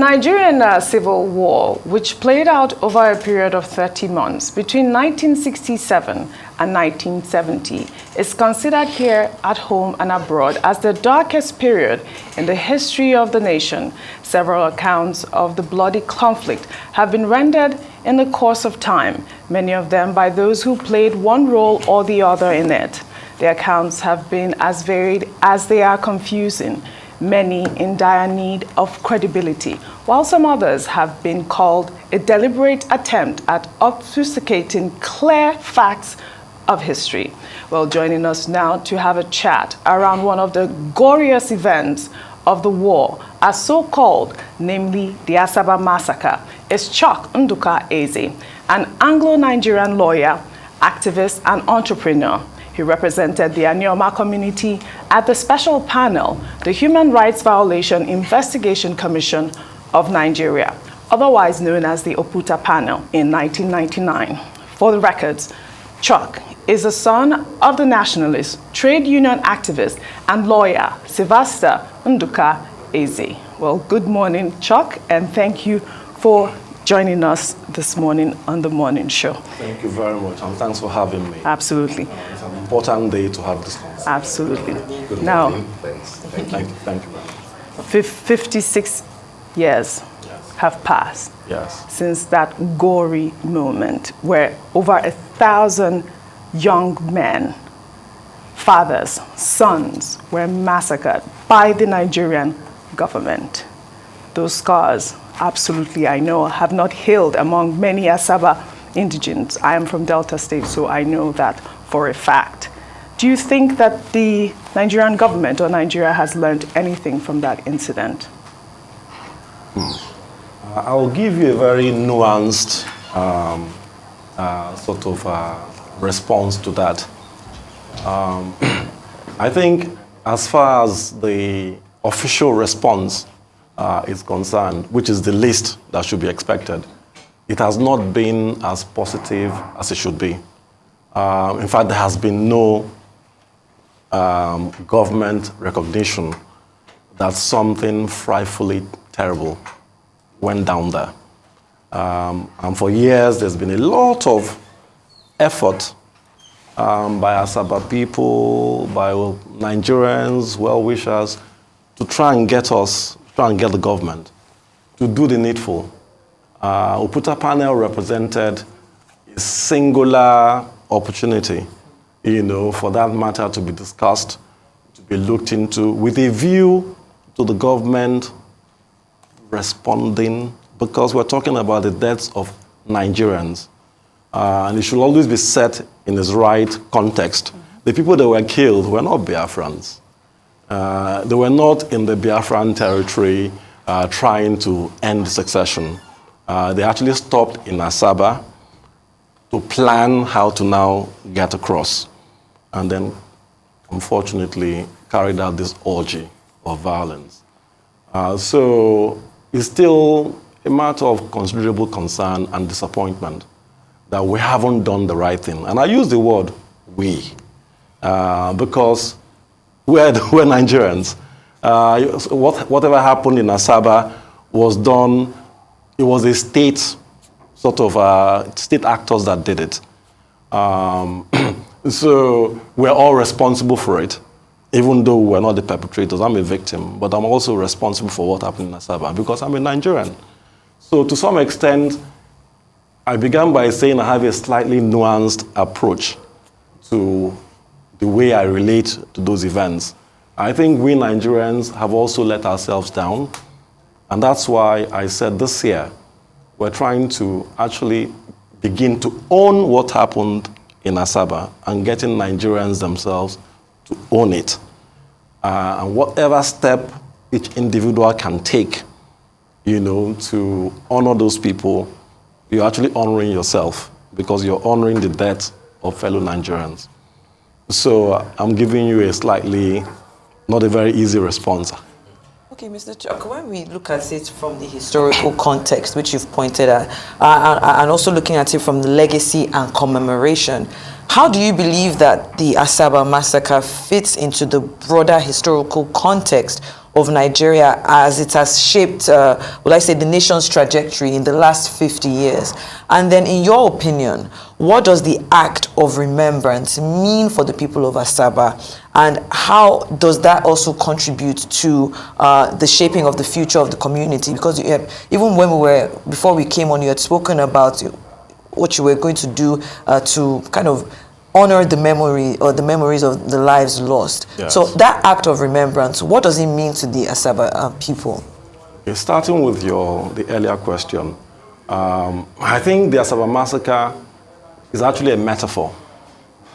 Nigerian Civil War, which played out over a period of 30 months between 1967 and 1970, is considered here at home and abroad as the darkest period in the history of the nation. Several accounts of the bloody conflict have been rendered in the course of time, many of them by those who played one role or the other in it. The accounts have been as varied as they are confusing, many in dire need of credibility, while some others have been called a deliberate attempt at obfuscating clear facts of history. Well, joining us now to have a chat around one of the goriest events of the war, as so called, namely the Asaba Massacre, is Chuck Nduka-Eze, an Anglo-Nigerian lawyer, activist, and entrepreneur. He represented the Anioma community at the special panel, the Human Rights Violation Investigation Commission of Nigeria, otherwise known as the Oputa panel, in 1999. For the records, Chuck is the son of the nationalist, trade union activist, and lawyer, Sylvester Nduka-Eze. Well, good morning, Chuck, and thank you for joining us this morning on the morning show. Thank you very much, and thanks for having me. Absolutely. It's an important day to have this conversation. Absolutely. Good now, morning. Thank you very much. 56 years have passed since that gory moment where over 1,000 young men, fathers, sons, were massacred by the Nigerian government. Those scars, absolutely, I know, have not healed among many Asaba indigents. I am from Delta State, so I know that for a fact. Do you think that the Nigerian government or Nigeria has learned anything from that incident? I'll give you a very nuanced sort of response to that. I think as far as the official response is concerned, which is the least that should be expected, it has not been as positive as it should be. In fact, there has been no government recognition that something frightfully terrible went down there. And for years, there's been a lot of effort by Asaba people, by Nigerians, well-wishers, to try and get the government to do the needful. Oputa panel represented a singular opportunity, for that matter to be discussed, to be looked into, with a view to the government responding, because we're talking about the deaths of Nigerians. And it should always be set in its right context. The people that were killed were not Biafrans. They were not in the Biafran territory trying to end succession. They actually stopped in Asaba to plan how to now get across, and then, unfortunately, carried out this orgy of violence. So it's still a matter of considerable concern and disappointment that we haven't done the right thing. And I use the word we, because we're Nigerians. Whatever happened in Asaba was done, it was a state, sort of state actors that did it. So we're all responsible for it, even though we're not the perpetrators. I'm a victim, but I'm also responsible for what happened in Asaba because I'm a Nigerian. So to some extent, I began by saying I have a slightly nuanced approach to the way I relate to those events. I think we Nigerians have also let ourselves down, and that's why I said this year, we're trying to actually begin to own what happened in Asaba and getting Nigerians themselves to own it. And whatever step each individual can take, to honor those people, you're actually honoring yourself because you're honoring the death of fellow Nigerians. So I'm giving you a slightly, not a very easy response. Okay, Mr. Chuck, when we look at it from the historical context, which you've pointed at, and also looking at it from the legacy and commemoration, how do you believe that the Asaba massacre fits into the broader historical context of Nigeria as it has shaped, would I say, the nation's trajectory in the last 50 years? And then, in your opinion, what does the act of remembrance mean for the people of Asaba? And how does that also contribute to the shaping of the future of the community? Because even before we came on, you had spoken about what you were going to do to kind of honor the memory or the memories of the lives lost. Yes. So that act of remembrance, what does it mean to the Asaba people? Okay, starting with the earlier question, I think the Asaba massacre is actually a metaphor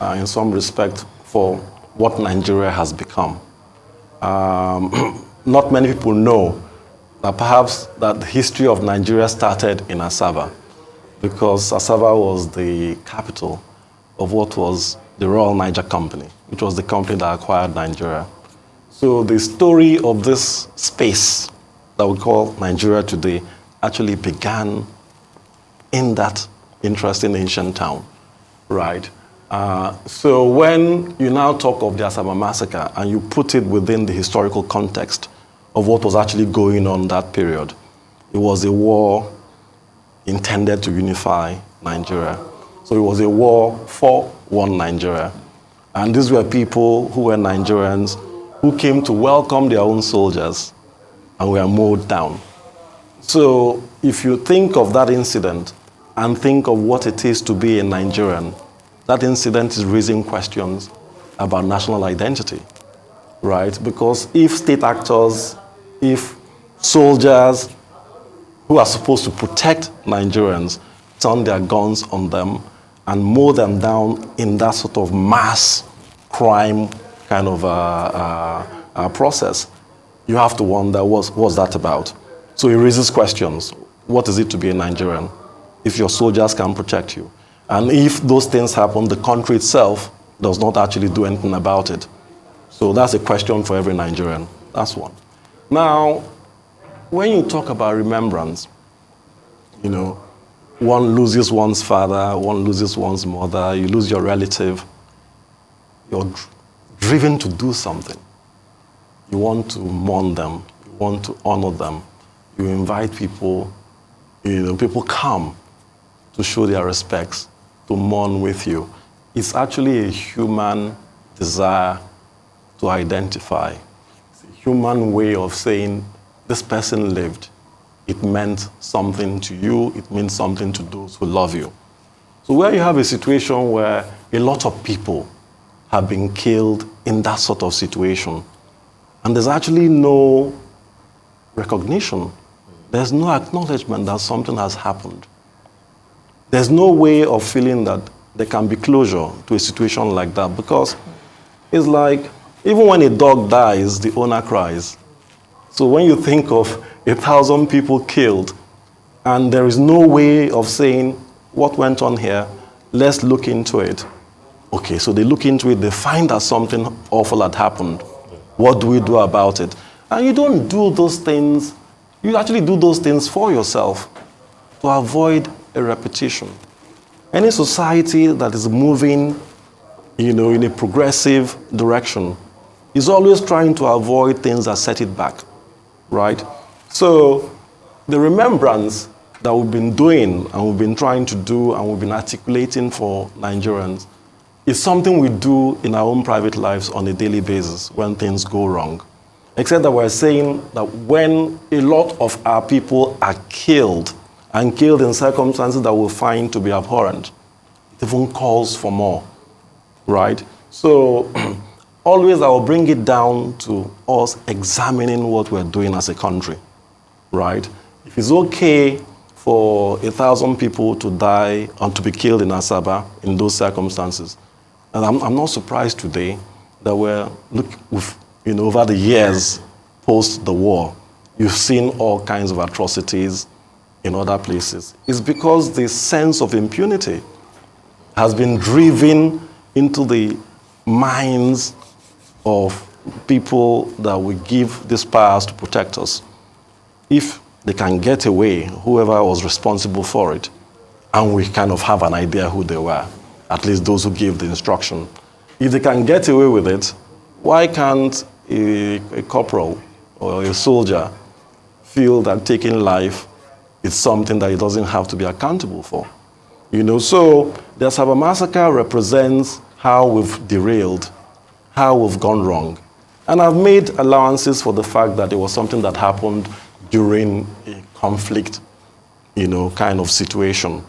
in some respect for what Nigeria has become. Not many people know that perhaps that the history of Nigeria started in Asaba, because Asaba was the capital of what was the Royal Niger Company, which was the company that acquired Nigeria. So the story of this space that we call Nigeria today actually began in that interesting ancient town, right? So when you now talk of the Asaba massacre and you put it within the historical context of what was actually going on that period, it was a war intended to unify Nigeria. So it was a war for one Nigeria. And these were people who were Nigerians who came to welcome their own soldiers and were mowed down. So if you think of that incident and think of what it is to be a Nigerian, that incident is raising questions about national identity, right? Because if state actors, if soldiers who are supposed to protect Nigerians turn their guns on them and mow them down in that sort of mass crime kind of process, you have to wonder, what's that about? So it raises questions. What is it to be a Nigerian if your soldiers can protect you? And if those things happen, the country itself does not actually do anything about it. So that's a question for every Nigerian. That's one. Now, when you talk about remembrance, you know, one loses one's father, one loses one's mother, you lose your relative. You're driven to do something. You want to mourn them. You want to honor them. You invite people, people come to show their respects, to mourn with you. It's actually a human desire to identify. It's a human way of saying, this person lived. It meant something to you. It means something to those who love you. So where you have a situation where a lot of people have been killed in that sort of situation, and there's actually no recognition, there's no acknowledgement that something has happened. There's no way of feeling that there can be closure to a situation like that, because it's like, even when a dog dies, the owner cries. So when you think of 1,000 people killed, and there is no way of saying, what went on here? Let's look into it. Okay, so they look into it, they find that something awful had happened. What do we do about it? And you don't do those things, you actually do those things for yourself to avoid a repetition. Any society that is moving, in a progressive direction is always trying to avoid things that set it back, right? So the remembrance that we've been doing and we've been trying to do and we've been articulating for Nigerians is something we do in our own private lives on a daily basis when things go wrong. Except that we're saying that when a lot of our people are killed, and killed in circumstances that we find to be abhorrent, it even calls for more, right? So always I will bring it down to us examining what we're doing as a country, right? If it's okay for 1,000 people to die and to be killed in Asaba in those circumstances, and I'm not surprised today that over the years post the war, you've seen all kinds of atrocities in other places. It's because the sense of impunity has been driven into the minds of people that we give these powers to protect us. If they can get away, whoever was responsible for it, and we kind of have an idea who they were, at least those who gave the instruction. If they can get away with it, why can't a corporal or a soldier feel that taking life is something that he doesn't have to be accountable for. So the Asaba massacre represents how we've derailed, how we've gone wrong. And I've made allowances for the fact that it was something that happened during a conflict, kind of situation.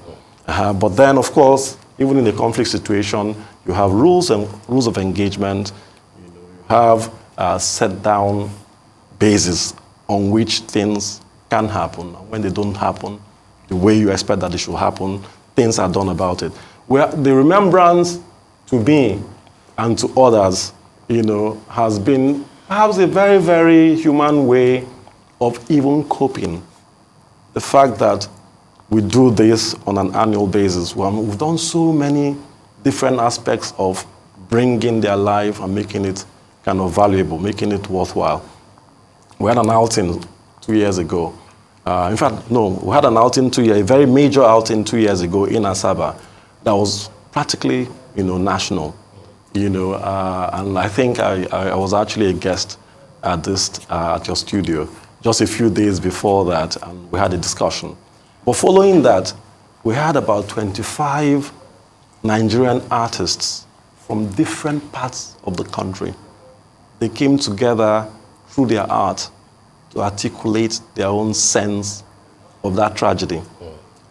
But then, of course, even in a conflict situation, you have rules of engagement. You have set down basis on which things can happen. And when they don't happen the way you expect that they should happen, things are done about it. Where the remembrance to me and to others, has been perhaps a very, very human way of even coping. The fact that we do this on an annual basis. We've done so many different aspects of bringing their life and making it kind of valuable, making it worthwhile. We had an outing 2 years ago. In fact, no, we had an outing a very major outing 2 years ago in Asaba that was practically, national. And I think I was actually a guest at your studio just a few days before that, and we had a discussion. But following that, we had about 25 Nigerian artists from different parts of the country. They came together through their art to articulate their own sense of that tragedy.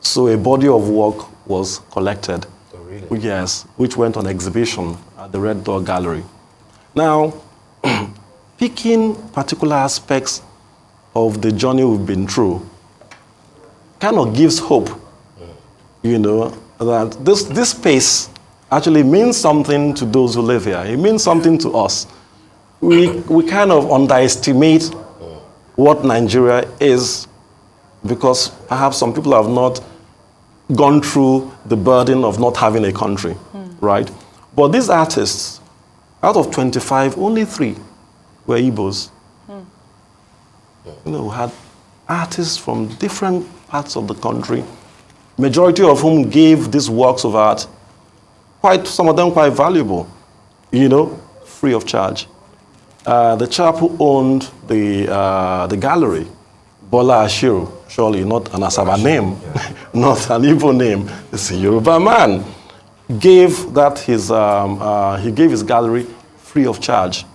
So a body of work was collected. Oh, really? Yes, which went on exhibition at the Red Door Gallery. Now, picking particular aspects of the journey we've been through kind of gives hope, that this space actually means something to those who live here. It means something to us. We kind of underestimate what Nigeria is because perhaps some people have not gone through the burden of not having a country, right? But these artists, out of 25, only 3 were Igbos. We had artists from different parts of the country, majority of whom gave these works of art, some of them quite valuable, free of charge. The chap who owned the gallery, Bola Ashiru, surely not an Asaba name, not an Igbo name, it's a Yoruba man, gave his gallery free of charge.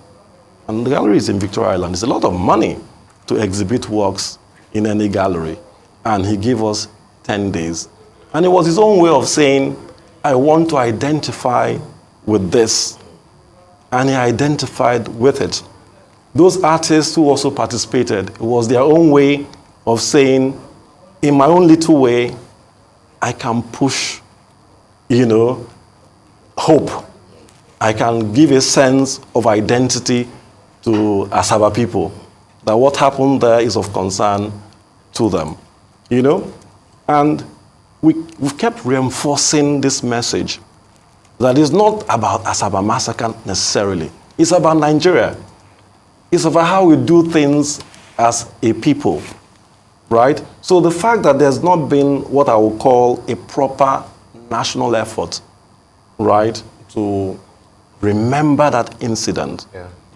And the gallery is in Victoria Island. It's a lot of money to exhibit works in any gallery. And he gave us 10 days. And it was his own way of saying, I want to identify with this. And he identified with it. Those artists who also participated, it was their own way of saying, in my own little way, I can push, hope. I can give a sense of identity to Asaba people, that what happened there is of concern to them, And we've kept reinforcing this message that it's not about Asaba massacre necessarily. It's about Nigeria. It's about how we do things as a people, right? So the fact that there's not been what I would call a proper national effort, right, to remember that incident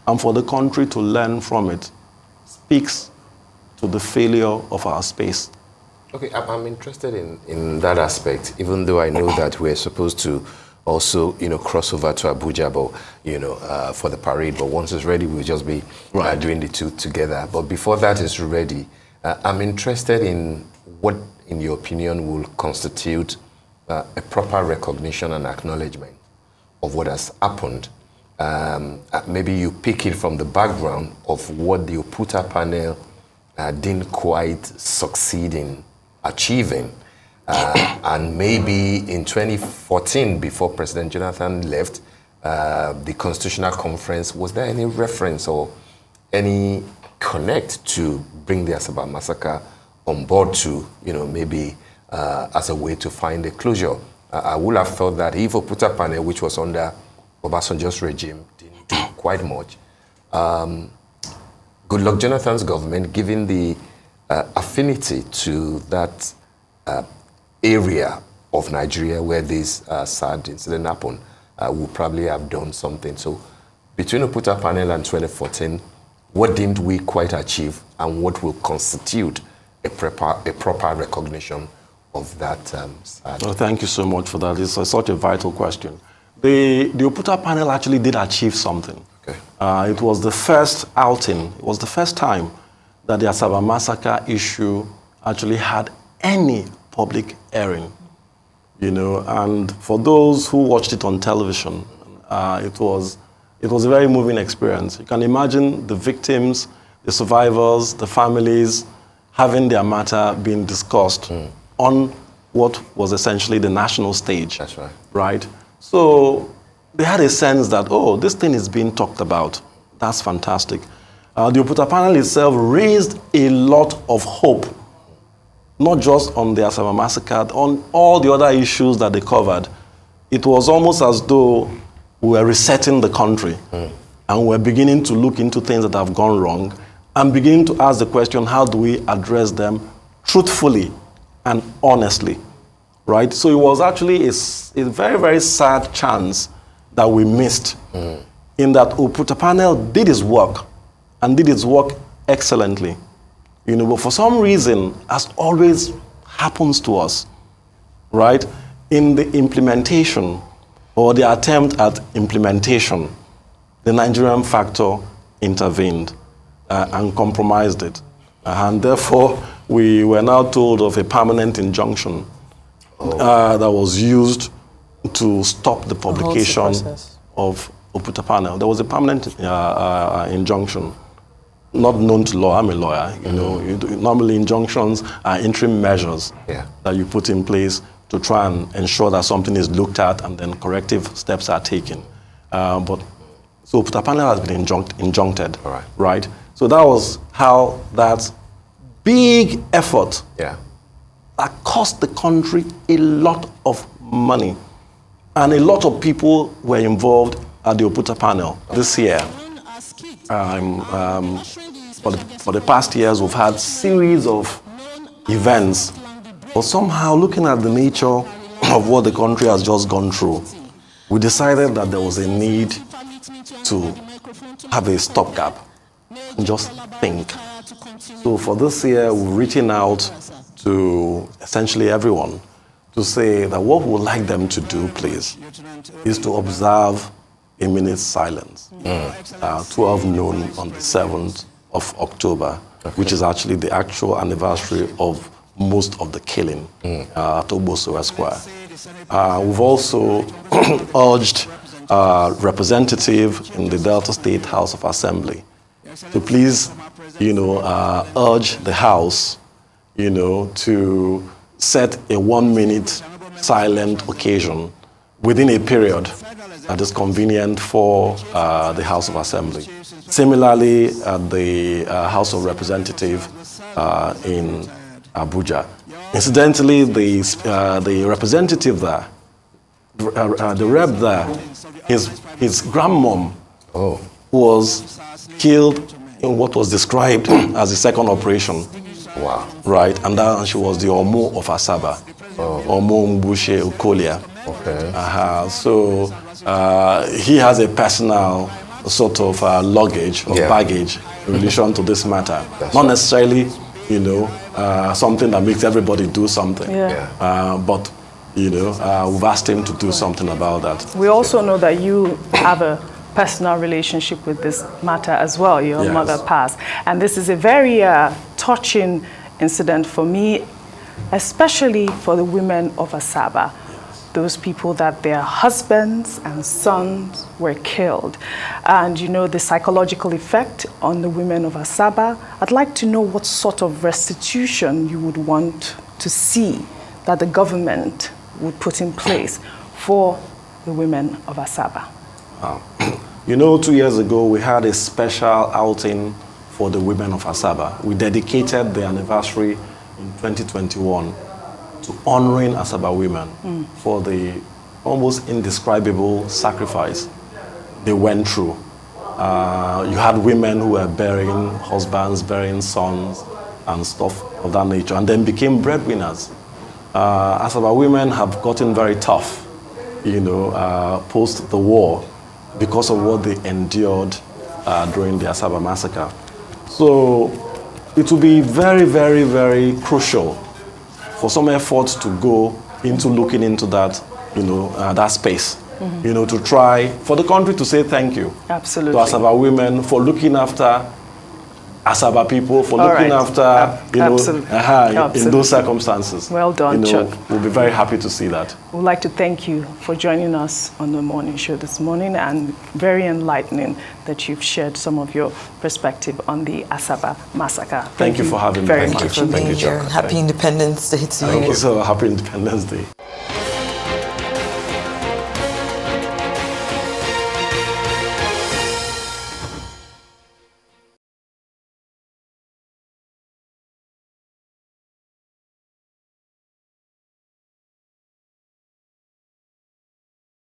and for the country to learn from it speaks to the failure of our space. Okay, I'm interested in that aspect, even though I know that we're supposed to also, cross over to Abuja, but, for the parade. But once it's ready, we'll just be doing the two together. But before that is ready, I'm interested in what, in your opinion, will constitute a proper recognition and acknowledgement of what has happened. Maybe you pick it from the background of what the Oputa panel didn't quite succeed in achieving. And maybe in 2014, before President Jonathan left, the Constitutional Conference, was there any reference or any connect to bring the Asaba massacre on board to, maybe as a way to find a closure? I would have thought that if Oputa panel, which was under Obasanjo's regime, didn't do quite much, Goodluck Jonathan's government, given the affinity to that area of Nigeria where this sad incident happened, would probably have done something. So between Oputa panel and 2014, what didn't we quite achieve, and what will constitute a proper recognition of that sad. Well, thank you so much for that. It's such a vital question. The Oputa panel actually did achieve something. Okay. It was the first outing, it was the first time that the Asaba massacre issue actually had any public airing. And for those who watched it on television, it was a very moving experience. You can imagine the victims, the survivors, the families having their matter being discussed on what was essentially the national stage. That's right. Right? So they had a sense that, oh, this thing is being talked about. That's fantastic. The Oputa panel itself raised a lot of hope, not just on the Asaba massacre, on all the other issues that they covered. It was almost as though we were resetting the country and we're beginning to look into things that have gone wrong and beginning to ask the question, how do we address them truthfully and honestly, right? So it was actually a very, very sad chance that we missed in that Oputa panel did its work and did its work excellently. But for some reason, as always happens to us, right, in the implementation or the attempt at implementation, the Nigerian factor intervened and compromised it. And therefore, we were now told of a permanent injunction that was used to stop the publication of Oputa panel. There was a permanent injunction, not known to law. I'm a lawyer. Normally injunctions are interim measures that you put in place to try and ensure that something is looked at and then corrective steps are taken. So Oputa panel has been injuncted, right? So that was how that big effort that cost the country a lot of money, and a lot of people were involved at the Oputa panel this year. For the past years, we've had series of events, but somehow looking at the nature of what the country has just gone through, we decided that there was a need to have a stopgap and just think. So for this year, we're reaching out to essentially everyone to say that what we would like them to do, please, is to observe a minute's silence. 12 noon on the 7th of October, which is actually the actual anniversary of most of the killing at Oboso Square. We've also urged representative in the Delta State House of Assembly to please, urge the House, to set a 1 minute silent occasion within a period that is convenient for the House of Assembly. Similarly, at the House of Representatives in Abuja. Incidentally, the representative there, the rep there, his grandmom was killed in what was described as the second operation. Wow. Right, and she was the Omo of Asaba, Omo Mbushe Ukolia. Okay. So he has a personal sort of luggage or baggage in relation to this matter. Not necessarily, something that makes everybody do something. But, we've asked him to do something about that. We also know that you have a personal relationship with this matter as well. Your mother passed. And this is a very touching incident for me, especially for the women of Asaba. Those people that their husbands and sons were killed. And the psychological effect on the women of Asaba. I'd like to know what sort of restitution you would want to see that the government would put in place for the women of Asaba. 2 years ago, we had a special outing for the women of Asaba. We dedicated the anniversary in 2021 to honoring Asaba women for the almost indescribable sacrifice they went through. You had women who were burying husbands, burying sons, and stuff of that nature, and then became breadwinners. Asaba women have gotten very tough, post the war, because of what they endured during the Asaba massacre. So it will be very, very, very crucial for some effort to go into looking into that, that space. To try for the country to say thank you Absolutely. to Asaba women for looking after Asaba people, for All looking right. after, Absolutely. in those circumstances. Well done, Chuck. We'll be very happy to see that. We'd like to thank you for joining us on the morning show this morning, and very enlightening that you've shared some of your perspective on the Asaba massacre. Thank you for having me. very Thank much. you. For being Thank you, here. Chuck. Happy Independence Day to you. Also, happy Independence Day.